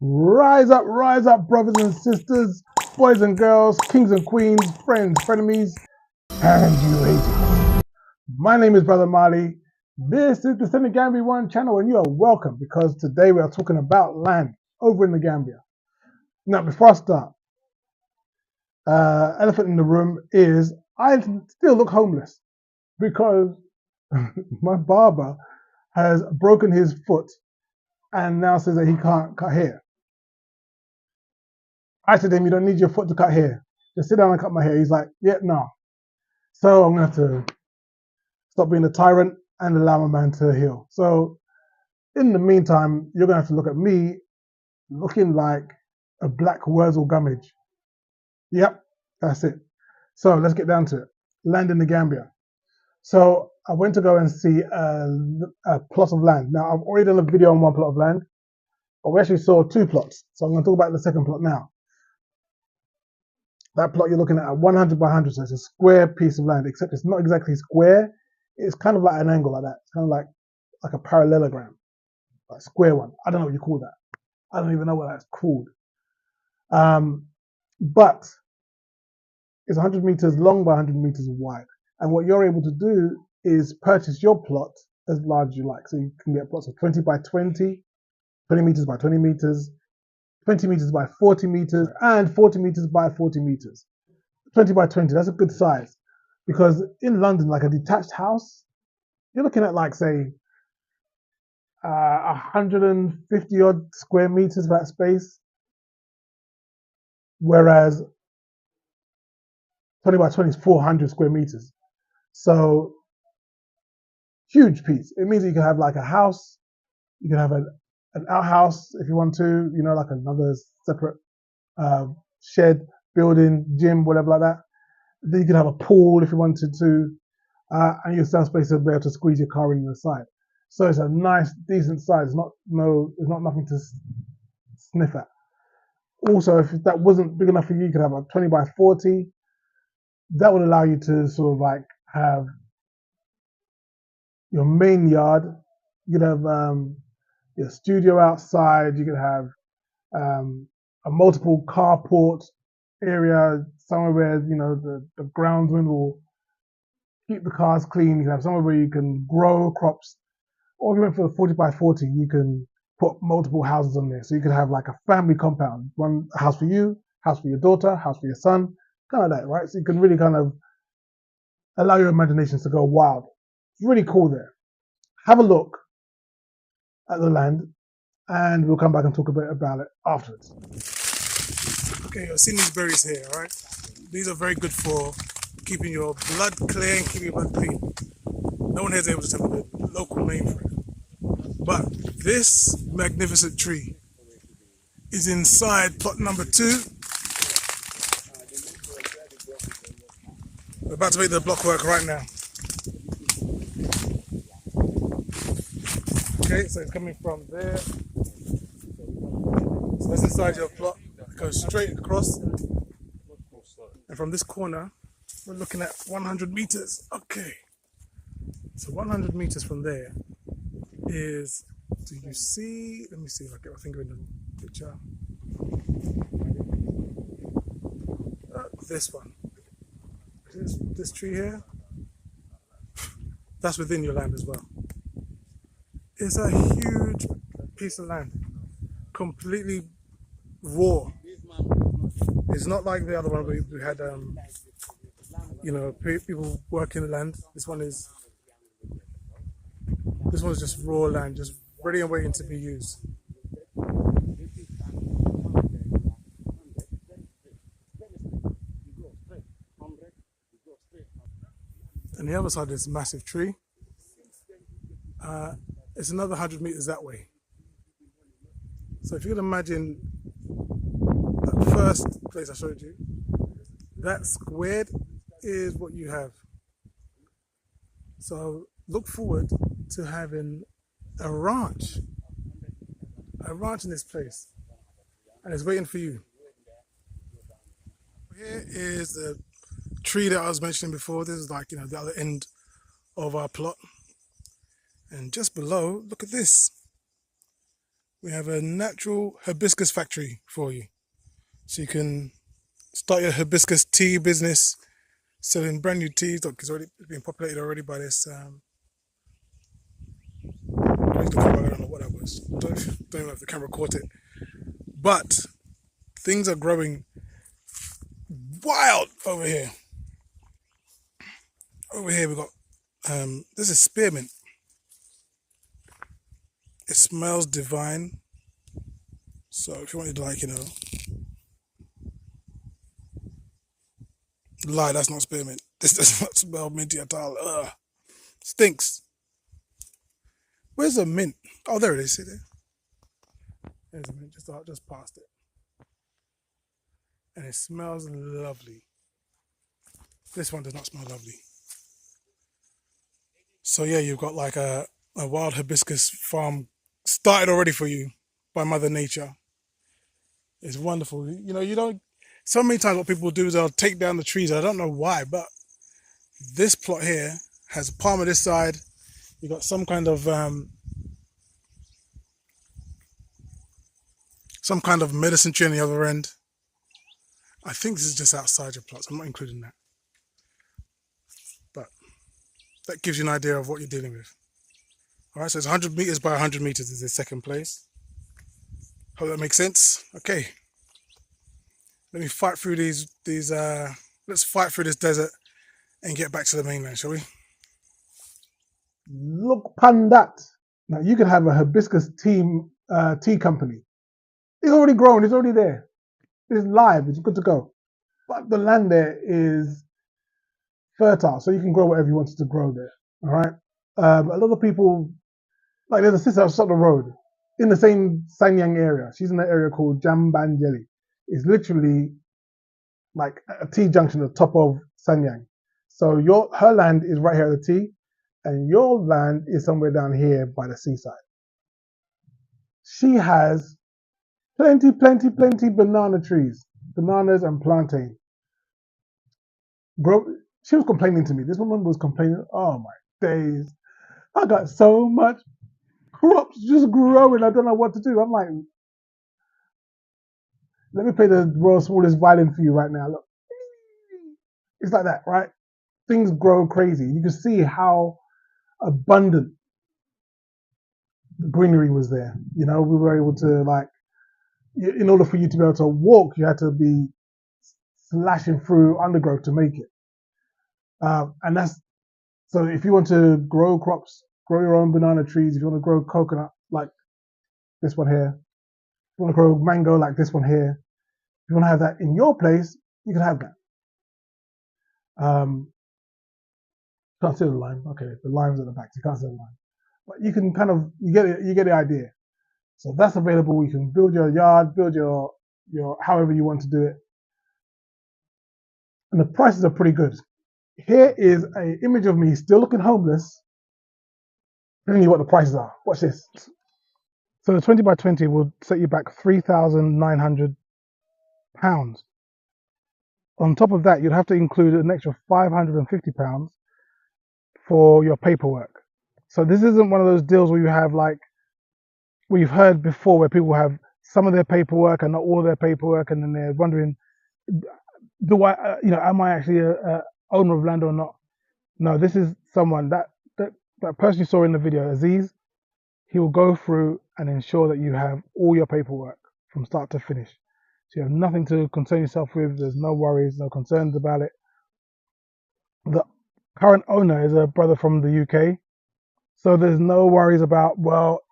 Rise up, brothers and sisters, boys and girls, kings and queens, friends, frenemies, and you haters. My name is Brother Mali. This is the SENEGAMBIA channel, and you are welcome because today we are talking about land over in the Gambia. Now, before I start, elephant in the room is I still look homeless because my barber has broken his foot and now says that he can't cut hair. I said to him, you don't need your foot to cut hair. Just sit down and cut my hair. He's like, yeah, no. So I'm going to have to stop being a tyrant and allow my man to heal. So in the meantime, you're going to have to look at me looking like a black Wurzel Gummidge. Yep, that's it. So let's get down to it. Land in the Gambia. So I went to go and see a plot of land. Now, I've already done a video on one plot of land, but we actually saw two plots. So I'm going to talk about the second plot now. That plot you're looking at 100 by 100, so it's a square piece of land, except it's not exactly square. It's kind of like an angle like that. It's kind of like a parallelogram, like square one. I don't know what you call that. I don't even know what that's called. But it's 100 meters long by 100 meters wide. And what you're able to do is purchase your plot as large as you like. So you can get plots of 20 by 20, 20 meters by 20 meters, 20 meters by 40 meters, and 40 meters by 40 meters. 20 by 20, that's a good size. Because in London, like a detached house, you're looking at like, say, 150 odd square meters of that space. Whereas 20 by 20 is 400 square meters. So, huge piece. It means that you can have like a house, you can have an outhouse if you want to, you know, like another separate shed, building, gym, whatever like that. Then you can have a pool if you wanted to, and you still have space to be able to squeeze your car in the side. So it's a nice, decent size. It's not nothing to sniff at. Also, if that wasn't big enough for you, you could have a 20 by 40. That would allow you to sort of like have your main yard. You could have your studio outside. You could have a multiple carport area, somewhere where, you know, the groundsman will keep the cars clean. You can have somewhere where you can grow crops. Or if you went for the 40 by 40, you can put multiple houses on there. So you could have like a family compound, one house for you, house for your daughter, house for your son, kind of that, right? So you can really kind of allow your imaginations to go wild. It's really cool there. Have a look at the land, and we'll come back and talk a bit about it afterwards. Okay, you've seen these berries here, right? These are very good for keeping your blood clear and keeping your blood clean. No one here is able to tell me the local name for it. But this magnificent tree is inside plot number 2. We're about to make the block work right now. Okay, so it's coming from there. So that's inside your plot. It goes straight across. And from this corner, we're looking at 100 meters. Okay. So 100 meters from there is, do you see? Let me see if I get my finger in the picture. This one. This tree here. That's within your land as well. It's a huge piece of land, completely raw. It's not like the other one where we had, you know, people working the land. This one's just raw land, just ready and waiting to be used. And the other side is a massive tree. It's another 100 meters that way. So if you can imagine that first place I showed you, that squared is what you have. So look forward to having a ranch in this place, and it's waiting for you. Here is the tree that I was mentioning before. This is like, you know, the other end of our plot. And just below, look at this. We have a natural hibiscus factory for you. So you can start your hibiscus tea business, selling brand new teas. Look, it's already been populated already by this. I don't know what that was. Don't even know if the camera caught it. But things are growing wild over here. Over here we got this is spearmint. It smells divine. So if you wanted to, like, lie, that's not spearmint. This does not smell minty at all. Ugh. Stinks. Where's the mint? Oh, there it is. See there? There's a mint just past it. And it smells lovely. This one does not smell lovely. So yeah, you've got like a wild hibiscus farm started already for you by Mother Nature. It's wonderful. You don't. So many times what people do is they'll take down the trees. I don't know why, but this plot here has a palm on this side. You got some kind of medicine tree on the other end. I think this is just outside your plots. I'm not including that, but that gives you an idea of what you're dealing with. All right, so it's 100 meters by 100 meters is the second place. Hope that makes sense. Okay, let me fight through these. Let's fight through this desert and get back to the mainland, shall we? Look upon that. Now you can have a hibiscus tea company. It's already grown. It's already there. It's live. It's good to go. But the land there is fertile, so you can grow whatever you wanted to grow there. All right. A lot of people, like there's a sister outside the road in the same Sanyang area. She's in an area called Jambanjeli. It's literally like a T junction at the top of Sanyang. So her land is right here at the T, and your land is somewhere down here by the seaside. She has plenty banana trees, bananas and plantain. She was complaining to me. This woman was complaining. Oh my days! I got so much crops just growing. I don't know what to do. I'm like, let me play the world's smallest violin for you right now. Look, it's like that, right? Things grow crazy. You can see how abundant the greenery was there. We were able to, like, in order for you to be able to walk, you had to be slashing through undergrowth to make it. And that's so if you want to grow crops, grow your own banana trees, if you want to grow coconut like this one here, if you want to grow mango like this one here, if you want to have that in your place, you can have that. Can't see the lime. Okay, the lime's at the back, so you can't see the lime. But you can you get the idea. So that's available. You can build your yard, build your however you want to do it. And the prices are pretty good. Here is an image of me still looking homeless, telling you what the prices are. Watch this. So the 20 by 20 will set you back £3,900. On top of that, you'd have to include an extra £550 for your paperwork. So this isn't one of those deals where you have, like we've heard before, where people have some of their paperwork and not all of their paperwork, and then they're wondering, do I, am I actually a owner of land or not? No, this is someone that person you saw in the video, Aziz. He will go through and ensure that you have all your paperwork from start to finish. So you have nothing to concern yourself with. There's no worries, no concerns about it. The current owner is a brother from the UK. So there's no worries about, well,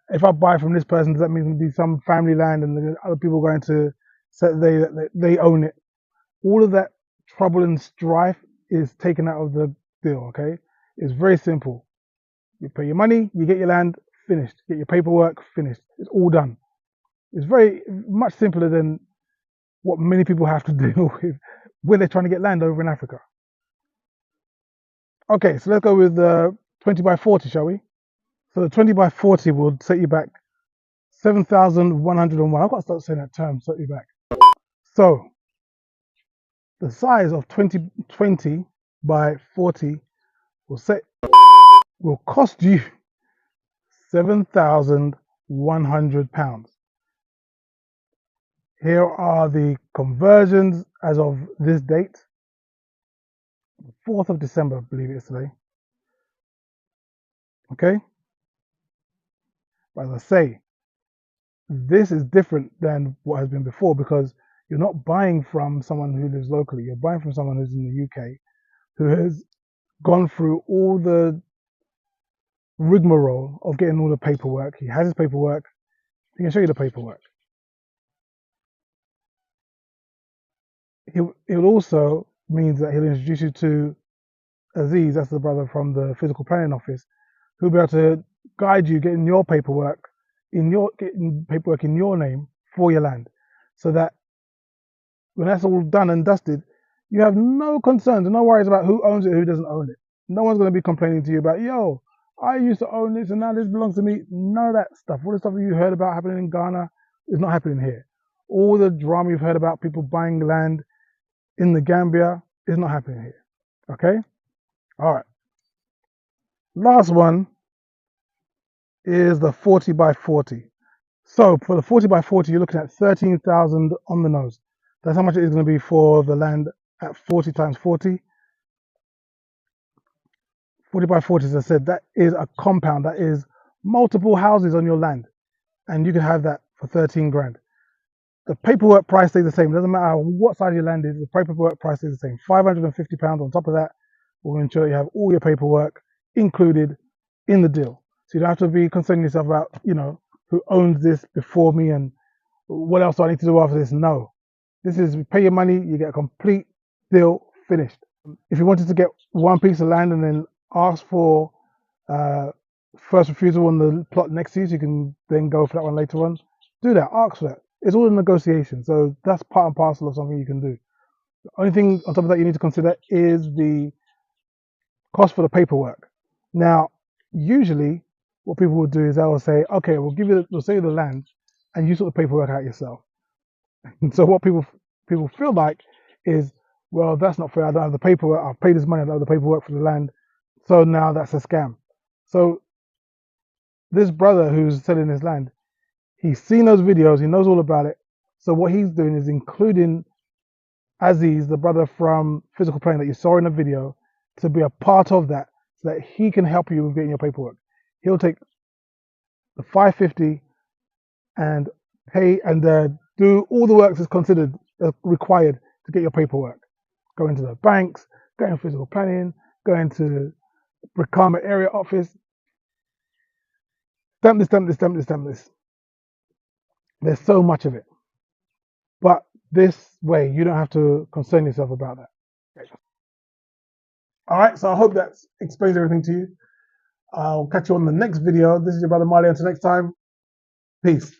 if I buy from this person, does that mean it'll be some family land and the other people going to say they own it? All of that trouble and strife is taken out of the deal, okay? It's very simple. You pay your money, you get your land, finished. Get your paperwork, finished. It's all done. It's very much simpler than what many people have to deal with when they're trying to get land over in Africa. Okay, so let's go with 20 by 40, shall we? So the 20 by 40 will set you back 7,101. I've got to start saying that term, set you back. So the size of 20 by 40 will cost you 7,101. £100. Here are the conversions as of this date, 4th of December, I believe it is today. Okay? But as I say, this is different than what has been before because you're not buying from someone who lives locally. You're buying from someone who's in the UK who has gone through all the rigmarole of getting all the paperwork. He has his paperwork. He can show you the paperwork. It also means that he'll introduce you to Aziz, that's the brother from the physical planning office, who'll be able to guide you getting your paperwork in your name for your land, so that when that's all done and dusted, you have no concerns and no worries about who owns it, who doesn't own it. No one's going to be complaining to you about, yo, I used to own this and now this belongs to me. None of that stuff. All the stuff you heard about happening in Ghana is not happening here. All the drama you've heard about people buying land in the Gambia is not happening here. Okay? All right. Last one is the 40 by 40. So for the 40 by 40, you're looking at 13,000 on the nose. That's how much it is going to be for the land at 40 times 40. 40 by 40, as I said, that is a compound. That is multiple houses on your land. And you can have that for 13 grand. The paperwork price stays the same. It doesn't matter what size your land is, the paperwork price stays the same. £550 on top of that will ensure you have all your paperwork included in the deal. So you don't have to be concerning yourself about, who owns this before me and what else do I need to do after this. No. This is, you pay your money, you get a complete deal finished. If you wanted to get one piece of land and then ask for first refusal on the plot next to you, so you can then go for that one later on, do that, ask for that. It's all a negotiation, so that's part and parcel of something you can do. The only thing on top of that you need to consider is the cost for the paperwork. Now, usually what people will do is they will say, okay, we'll sell you the land and you sort the paperwork out yourself. And so what people feel like is, well, that's not fair. I don't have the paperwork. I've paid this money. I don't have the paperwork for the land. So now that's a scam. So this brother who's selling his land, he's seen those videos. He knows all about it. So what he's doing is including Aziz, the brother from physical planning that you saw in the video, to be a part of that so that he can help you with getting your paperwork. He'll take the 550 and pay and do all the work that's considered required to get your paperwork. Go into the banks, go in physical planning, go into Brikama area office, stamp this, stamp this, stamp this, stamp this. There's so much of it. But this way, you don't have to concern yourself about that. All right, so I hope that explains everything to you. I'll catch you on the next video. This is your brother Marley. Until next time, peace.